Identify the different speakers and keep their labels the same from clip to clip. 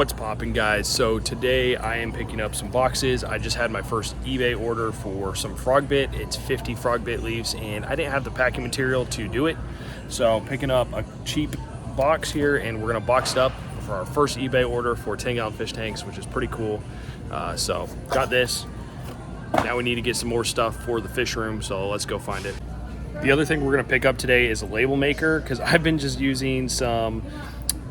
Speaker 1: What's poppin', guys? So today I am picking up some boxes. I just had my first eBay order for some frog bit. It's 50 frog bit leaves and I didn't have the packing material to do it. So picking up a cheap box here and we're gonna box it up for our first eBay order for 10-gallon fish tanks, which is pretty cool. So got this. Now we need to get some more stuff for the fish room, so let's go find it. The other thing we're gonna pick up today is a label maker, because I've been just using some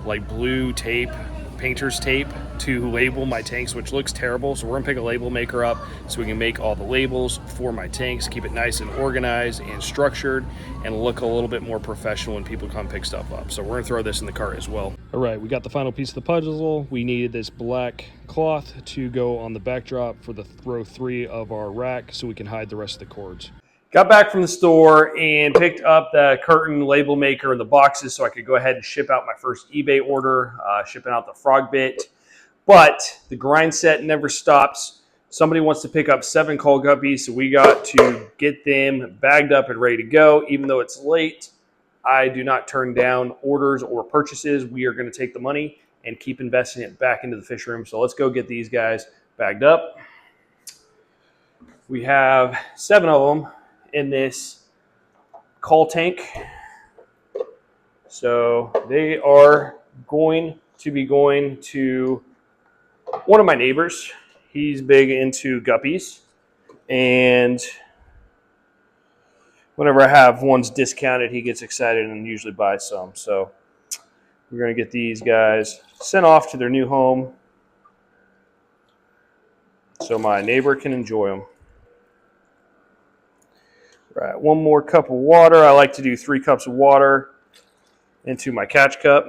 Speaker 1: like blue tape, painter's tape, to label my tanks, which looks terrible. So we're gonna pick a label maker up so we can make all the labels for my tanks, keep it nice and organized and structured, and look a little bit more professional when people come pick stuff up. So we're gonna throw this in the cart as well. All right, we got the final piece of the puzzle. We needed this black cloth to go on the backdrop for the row 3 of our rack so we can hide the rest of the cords. Got back from the store and picked up the curtain label maker and the boxes so I could go ahead and ship out my first eBay order, shipping out the frog bit. But the grind set never stops. Somebody wants to pick up 7 coal guppies, so we got to get them bagged up and ready to go. Even though it's late, I do not turn down orders or purchases. We are going to take the money and keep investing it back into the fish room. So let's go get these guys bagged up. We have 7 of them in this coal tank. So they are going to be going to one of my neighbors. He's big into guppies, and whenever I have ones discounted, he gets excited and usually buys some. So we're going to get these guys sent off to their new home so my neighbor can enjoy them. Right, 1 more cup of water. I like to do 3 cups of water into my catch cup.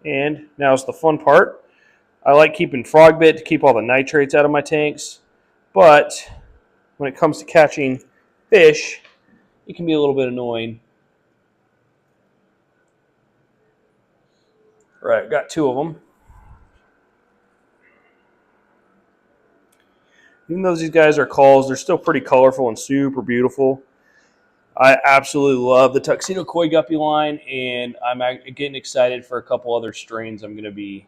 Speaker 1: And now's the fun part. I like keeping frog bit to keep all the nitrates out of my tanks, but when it comes to catching fish, it can be a little bit annoying. Right, got 2 of them. Even though these guys are calls, they're still pretty colorful and super beautiful. I absolutely love the Tuxedo Koi Guppy line, and I'm getting excited for a couple other strains I'm going to be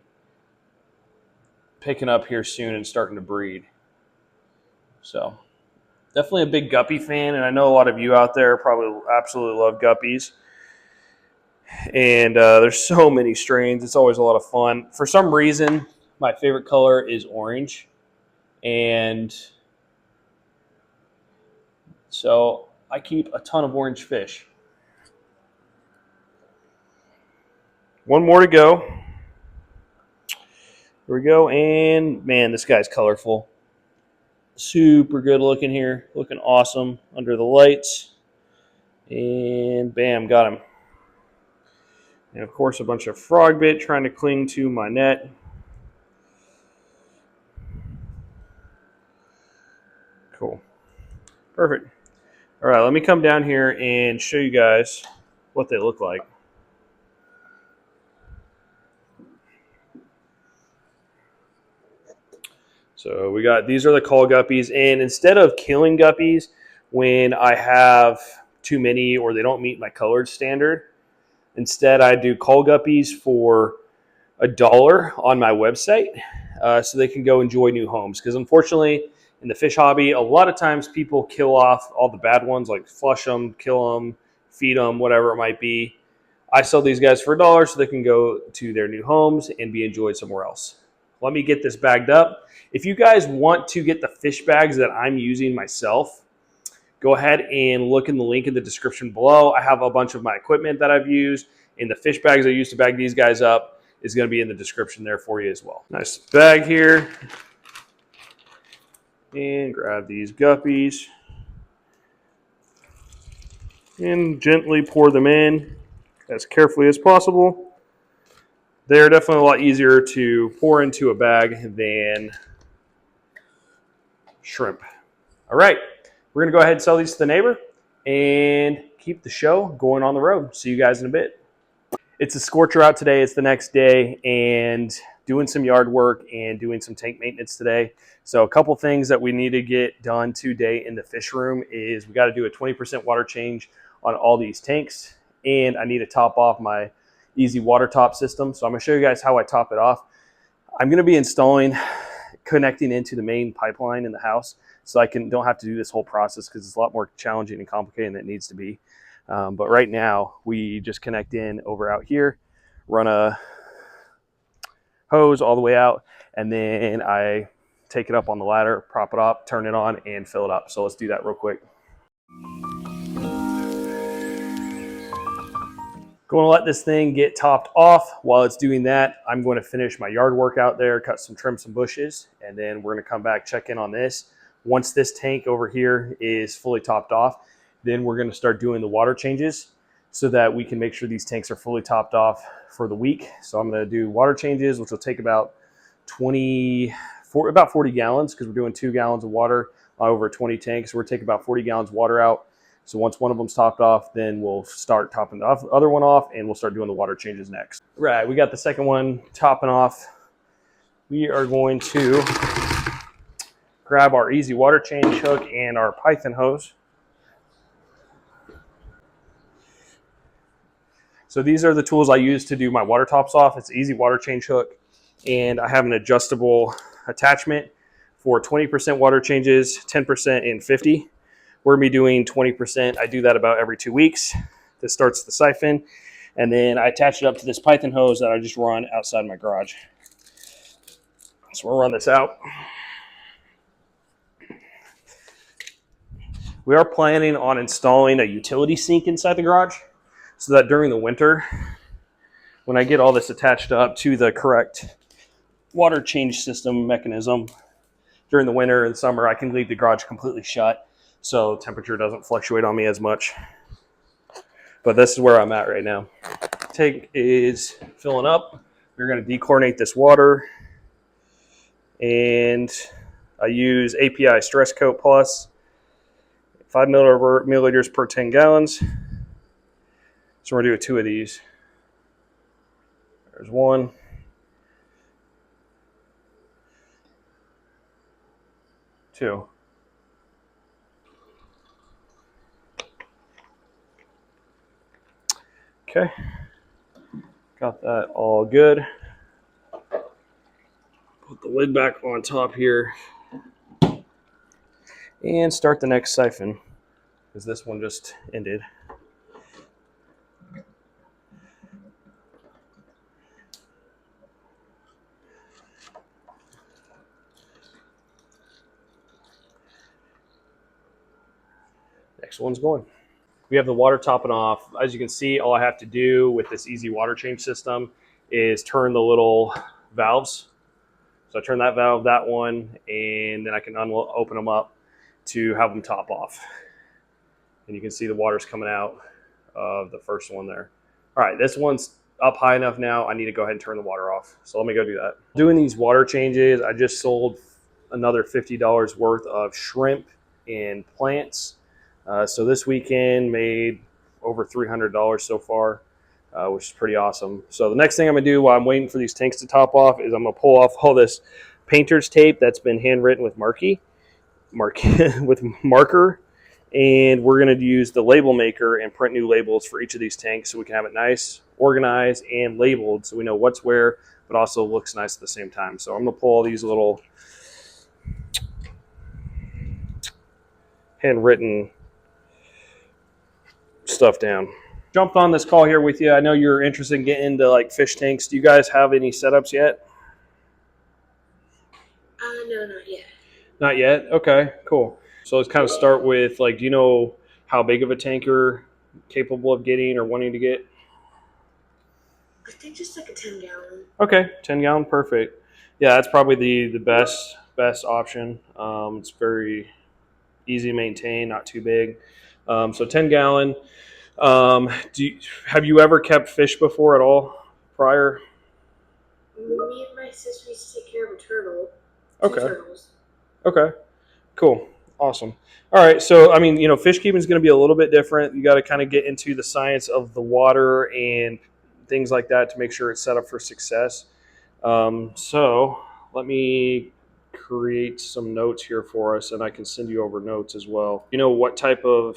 Speaker 1: picking up here soon and starting to breed. So definitely a big guppy fan, and I know a lot of you out there probably absolutely love guppies. And there's so many strains. It's always a lot of fun. For some reason, my favorite color is orange. And so I keep a ton of orange fish. 1 more to go. Here we go. And man, this guy's colorful. Super good looking here. Looking awesome under the lights. And bam, got him. And of course, a bunch of frog bit trying to cling to my net. Cool. Perfect. All right, let me come down here and show you guys what they look like. So we got, these are the call guppies, and instead of killing guppies when I have too many or they don't meet my colored standard, instead I do call guppies for $1 on my website so they can go enjoy new homes. Because unfortunately, in the fish hobby, a lot of times people kill off all the bad ones, like flush them, kill them, feed them, whatever it might be. I sell these guys for $1 so they can go to their new homes and be enjoyed somewhere else. Let me get this bagged up. If you guys want to get the fish bags that I'm using myself, go ahead and look in the link in the description below. I have a bunch of my equipment that I've used, and the fish bags I used to bag these guys up is going to be in the description there for you as well. Nice bag here. And grab these guppies and gently pour them in as carefully as possible. They're definitely a lot easier to pour into a bag than shrimp. All right, we're going to go ahead and sell these to the neighbor and keep the show going on the road. See you guys in a bit. It's a scorcher out today. It's the next day, and doing some yard work and doing some tank maintenance today. So a couple things that we need to get done today in the fish room is we got to do a 20% water change on all these tanks, and I need to top off my easy water top system. So I'm gonna show you guys how I top it off. I'm gonna be connecting into the main pipeline in the house, so I don't have to do this whole process because it's a lot more challenging and complicated than it needs to be. But right now we just connect in over out here, run a hose all the way out, and then I take it up on the ladder, prop it up, turn it on, and fill it up. So let's do that real quick. Going to let this thing get topped off. While it's doing that, I'm going to finish my yard work out there, trim some bushes, and then we're going to come back, check in on this. Once this tank over here is fully topped off, then we're going to start doing the water changes so that we can make sure these tanks are fully topped off for the week. So I'm going to do water changes, which will take about 40 gallons, because we're doing 2 gallons of water over 20 tanks. So we're taking about 40 gallons of water out. So once one of them's topped off, then we'll start topping the other one off, and we'll start doing the water changes next. Right, we got the second one topping off. We are going to grab our easy water change hook and our Python hose. So these are the tools I use to do my water tops off. It's an easy water change hook, and I have an adjustable attachment for 20% water changes, 10% and 50. We're gonna be doing 20%. I do that about every 2 weeks. This starts the siphon, and then I attach it up to this Python hose that I just run outside my garage. So we'll run this out. We are planning on installing a utility sink inside the garage so that during the winter, when I get all this attached up to the correct water change system mechanism, during the winter and summer, I can leave the garage completely shut so temperature doesn't fluctuate on me as much. But this is where I'm at right now. Tank is filling up. We're going to dechlorinate this water, and I use API Stress Coat Plus, 5 milliliters per 10 gallons. So we're going to do 2 of these. There's 1. Two. Okay, got that all good. Put the lid back on top here and start the next siphon, because this one just ended. Next one's going. We have the water topping off. As you can see, all I have to do with this easy water change system is turn the little valves. So I turn that valve, that one, and then I can open them up to have them top off. And you can see the water's coming out of the first one there. All right, this one's up high enough now. I need to go ahead and turn the water off. So let me go do that. Doing these water changes, I just sold another $50 worth of shrimp and plants. So this weekend made over $300 so far, which is pretty awesome. So the next thing I'm gonna do while I'm waiting for these tanks to top off is I'm gonna pull off all this painter's tape that's been handwritten with with marker, and we're gonna use the label maker and print new labels for each of these tanks so we can have it nice, organized, and labeled so we know what's where, but also looks nice at the same time. So I'm gonna pull all these little handwritten stuff down. Jumped on this call here with you. I know you're interested in getting into like fish tanks. Do you guys have any setups yet?
Speaker 2: No, not yet.
Speaker 1: Not yet? Okay, cool. So let's kind of start with, like, do you know how big of a tank you're capable of getting or wanting to get?
Speaker 2: I think just like a 10 gallon.
Speaker 1: Okay, 10 gallon, perfect. Yeah, that's probably the best option. It's very easy to maintain, not too big. So 10 gallon. Have you ever kept fish before at all prior?
Speaker 2: Me and my sister used to take care of a turtle.
Speaker 1: Okay.
Speaker 2: 2 turtles.
Speaker 1: Okay. Cool. Awesome. All right. So, I mean, fish keeping is going to be a little bit different. You got to kind of get into the science of the water and things like that to make sure it's set up for success. So let me create some notes here for us, and I can send you over notes as well. You know what type of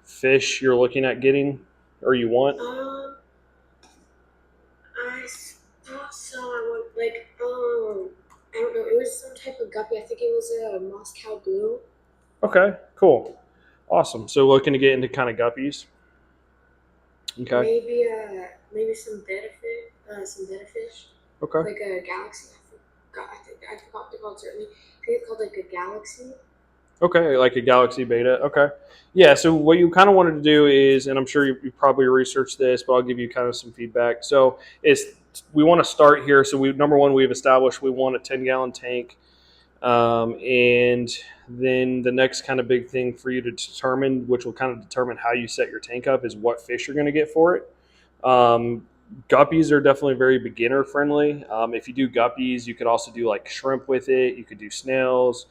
Speaker 1: fish you're looking at getting or you want?
Speaker 2: was a Moscow blue.
Speaker 1: Okay, cool. Awesome. So looking to get into kind of guppies. Okay.
Speaker 2: Maybe some betta fish,
Speaker 1: Okay.
Speaker 2: like a galaxy. I forgot what they're called certainly. I think it's called like a galaxy.
Speaker 1: Okay, like a Galaxy Beta. Okay. Yeah, so what you kind of wanted to do is, and I'm sure you probably researched this, but I'll give you kind of some feedback. So is we want to start here. So number one, we've established we want a 10-gallon tank. And then the next kind of big thing for you to determine, which will kind of determine how you set your tank up, is what fish you're going to get for it. Guppies are definitely very beginner friendly. If you do guppies, you could also do like shrimp with it. You could do snails.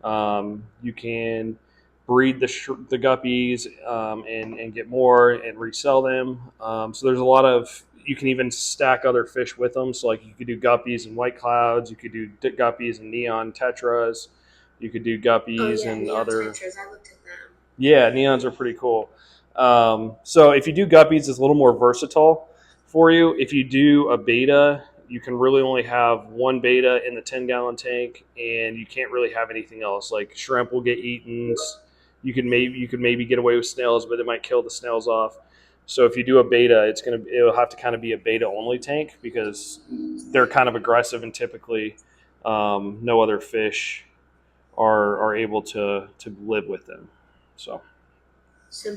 Speaker 1: You can breed the guppies and get more and resell them. So there's a lot of you can even stack other fish with them. So like you could do guppies and white clouds. You could do guppies and neon tetras. You could do guppies and
Speaker 2: neon
Speaker 1: other.
Speaker 2: tetras. I looked at them.
Speaker 1: Yeah, neons are pretty cool. So if you do guppies, it's a little more versatile for you. If you do a beta, you can really only have one beta in the 10-gallon tank, and you can't really have anything else. Like shrimp will get eaten. You could maybe get away with snails, but it might kill the snails off. So if you do a beta, it'll have to kind of be a beta only tank because they're kind of aggressive, and typically no other fish are able to live with them. So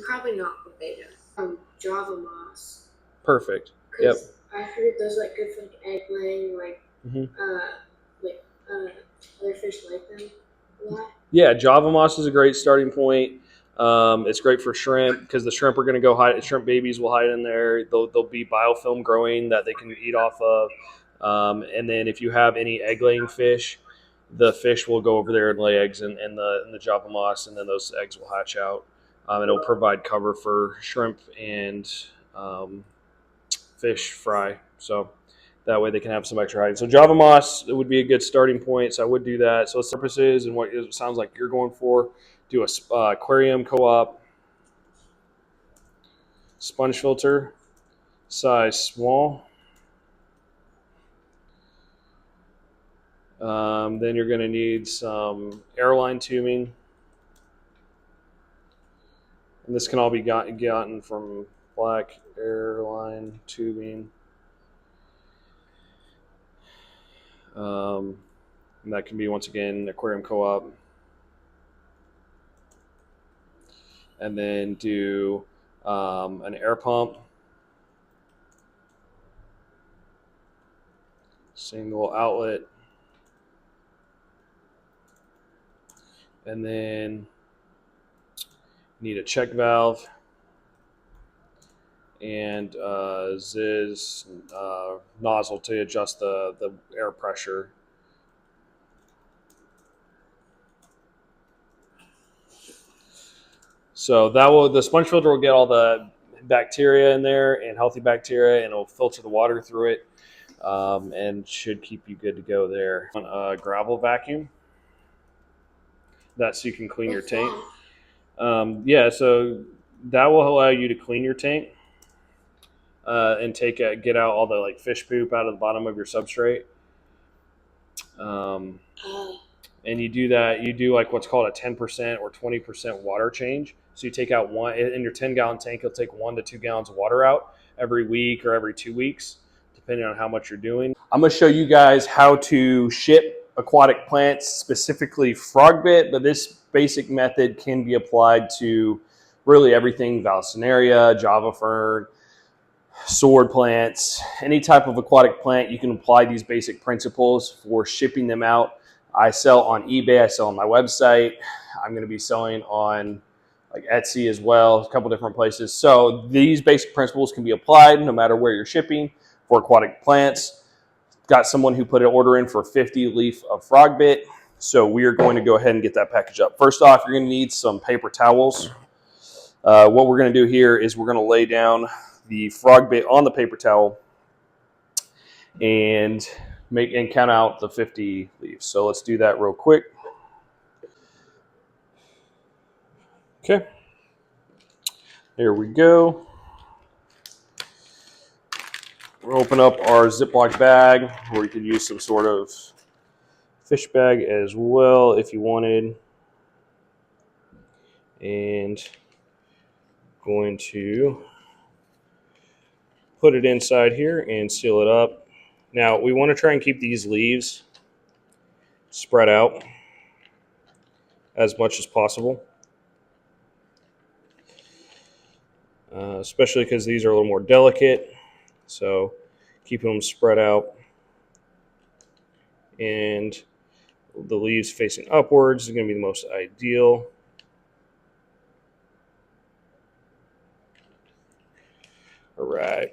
Speaker 2: probably not a beta. Java moss.
Speaker 1: perfect. Yep.
Speaker 2: I heard those like good for like egg laying, like other fish like them a lot.
Speaker 1: Yeah, Java moss is a great starting point. It's great for shrimp because the shrimp are going to go hide. Shrimp babies will hide in there. They'll be biofilm growing that they can eat off of. And then if you have any egg laying fish, the fish will go over there and lay eggs in the Java moss, and then those eggs will hatch out. It'll provide cover for shrimp and fish fry. So that way they can have some extra hiding. So Java moss would be a good starting point. So I would do that. So it's purposes and what it sounds like you're going for. Do a aquarium co-op, sponge filter, size small. Then you're going to need some airline tubing. And this can all be gotten from Black Airline Tubing. And that can be, once again, aquarium co-op. And then do an air pump. Single outlet. And then need a check valve and Ziz nozzle to adjust the air pressure. So the sponge filter will get all the bacteria in there and healthy bacteria, and it'll filter the water through it and should keep you good to go there. A gravel vacuum. That's so you can clean your tank. Yeah, so that will allow you to clean your tank and get out all the like fish poop out of the bottom of your substrate. And you do that. You do like what's called a 10% or 20% water change. So you take out one in your 10-gallon tank. You'll take 1 to 2 gallons of water out every week or every 2 weeks, depending on how much you're doing. I'm going to show you guys how to ship aquatic plants, specifically frog bit, but this basic method can be applied to really everything: Vallisneria, Java Fern, sword plants, any type of aquatic plant. You can apply these basic principles for shipping them out. I sell on eBay. I sell on my website. I'm going to be selling on like Etsy as well, a couple different places. So these basic principles can be applied no matter where you're shipping for aquatic plants. Got someone who put an order in for 50 leaf of frog bit. So we are going to go ahead and get that package up. First off, you're going to need some paper towels. What we're going to do here is we're going to lay down the frog bit on the paper towel and count out the 50 leaves. So let's do that real quick. Okay, there we go. We'll open up our Ziploc bag, or you could use some sort of fish bag as well if you wanted. And going to put it inside here and seal it up. Now we want to try and keep these leaves spread out as much as possible, especially because these are a little more delicate. So keeping them spread out, and the leaves facing upwards is going to be the most ideal. All right,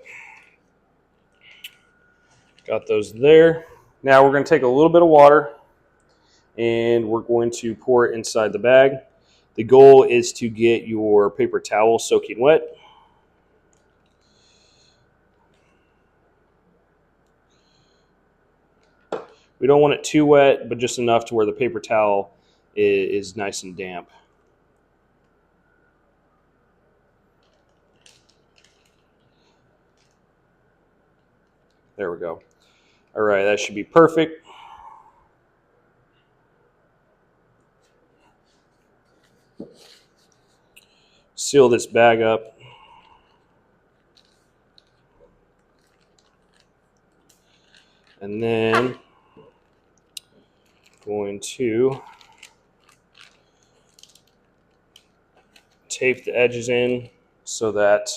Speaker 1: got those there. Now we're going to take a little bit of water and we're going to pour it inside the bag. The goal is to get your paper towel soaking wet. We don't want it too wet, but just enough to where the paper towel is nice and damp. There we go. All right, that should be perfect. Seal this bag up. And then going to tape the edges in so that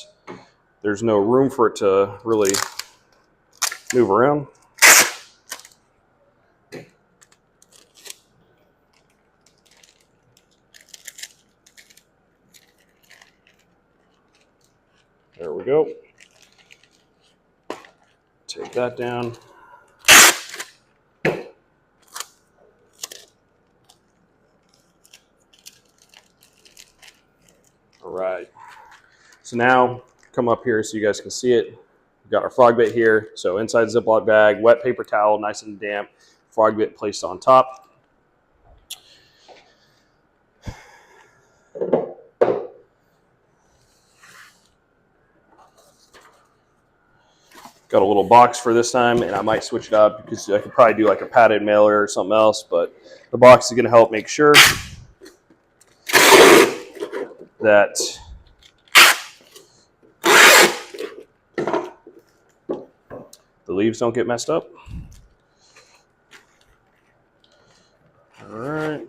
Speaker 1: there's no room for it to really move around. There we go. Take that down. All right. So now come up here so you guys can see it. We've got our frog bait here. So inside Ziploc bag, wet paper towel, nice and damp. Frog bait placed on top. Got a little box for this time, and I might switch it up because I could probably do like a padded mailer or something else, but the box is going to help make sure that the leaves don't get messed up. All right.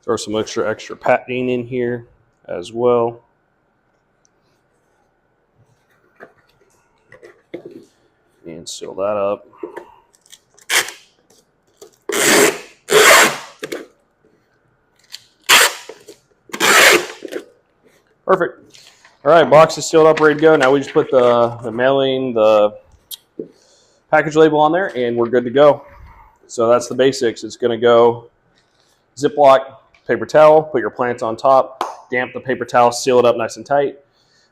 Speaker 1: Throw some extra padding in here as well. And seal that up. Perfect. All right, box is sealed up, ready to go. Now we just put the mailing, the package label on there, and we're good to go. So that's the basics. It's going to go Ziploc, paper towel, put your plants on top, damp the paper towel, seal it up nice and tight,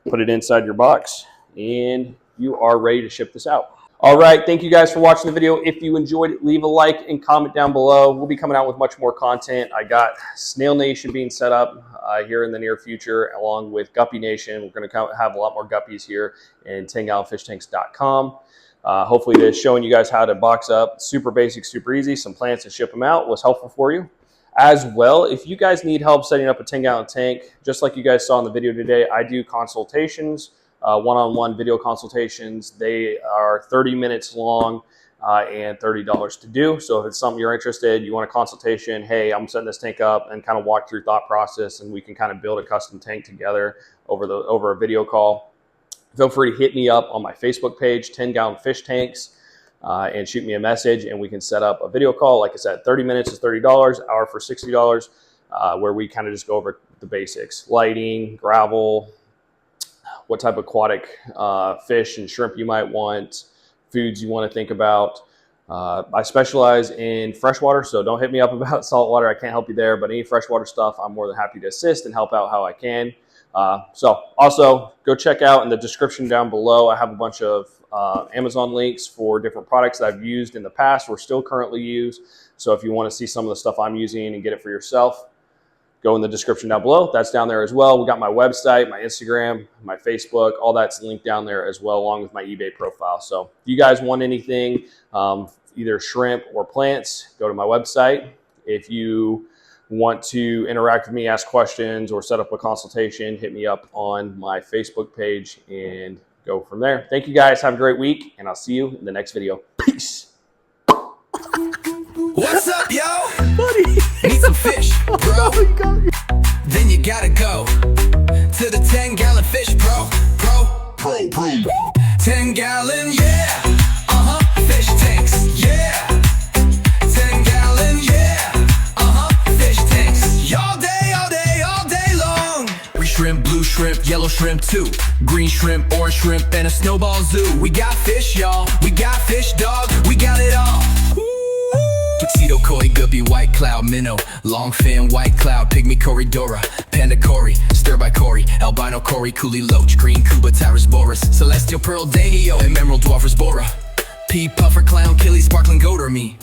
Speaker 1: put it inside your box, and you are ready to ship this out. All right, thank you guys for watching the video. If you enjoyed it, leave a like and comment down below. We'll be coming out with much more content. I got Snail Nation being set up here in the near future, along with Guppy Nation. We're going to have a lot more guppies here in 10gallonfishtanks.com. Hopefully this showing you guys how to box up, super basic, super easy, some plants and ship them out was helpful for you. As well, if you guys need help setting up a 10-gallon tank, just like you guys saw in the video today, I do consultations, one-on-one video consultations. They are 30 minutes long and $30 to do. So if it's something you're interested, you want a consultation, hey, I'm setting this tank up, and kind of walk through thought process, and we can kind of build a custom tank together over a video call. Feel free to hit me up on my Facebook page, 10-Gallon Fish Tanks. And shoot me a message, and we can set up a video call. Like I said, 30 minutes is $30, hour for $60, where we kind of just go over the basics: lighting, gravel, what type of aquatic fish and shrimp you might want, foods you want to think about. I specialize in freshwater, so don't hit me up about saltwater. I can't help you there, but any freshwater stuff, I'm more than happy to assist and help out how I can. So also go check out in the description down below. I have a bunch of Amazon links for different products that I've used in the past or still currently use. So if you want to see some of the stuff I'm using and get it for yourself, go in the description down below. That's down there as well. We got my website, my Instagram, my Facebook, all that's linked down there as well, along with my eBay profile. So if you guys want anything, either shrimp or plants, go to my website. If you want to interact with me, ask questions, or set up a consultation, hit me up on my Facebook page and go from there. Thank you guys. Have a great week, and I'll see you in the next video. Peace.
Speaker 3: What's up, yo?
Speaker 4: Buddy.
Speaker 3: Need some fish, bro? Then you gotta go to the 10-gallon fish pro. 10-gallon, yeah. Fish tanks, yeah. 10-gallon, yeah. Fish tanks. All day, all day, all day long. Green shrimp, blue shrimp, yellow shrimp too. Green shrimp, orange shrimp, and a snowball zoo. We got fish, y'all. We got fish, dog. We got it all. Tuxedo koi, guppy, white cloud, minnow, long fin, white cloud, pygmy corridora, panda cory, stir by cory, albino cory, coolie loach, green cuba, tyrus boris, celestial pearl, dahio, and emerald dwarfers bora, pea puffer, clown, killie, sparkling goat or me.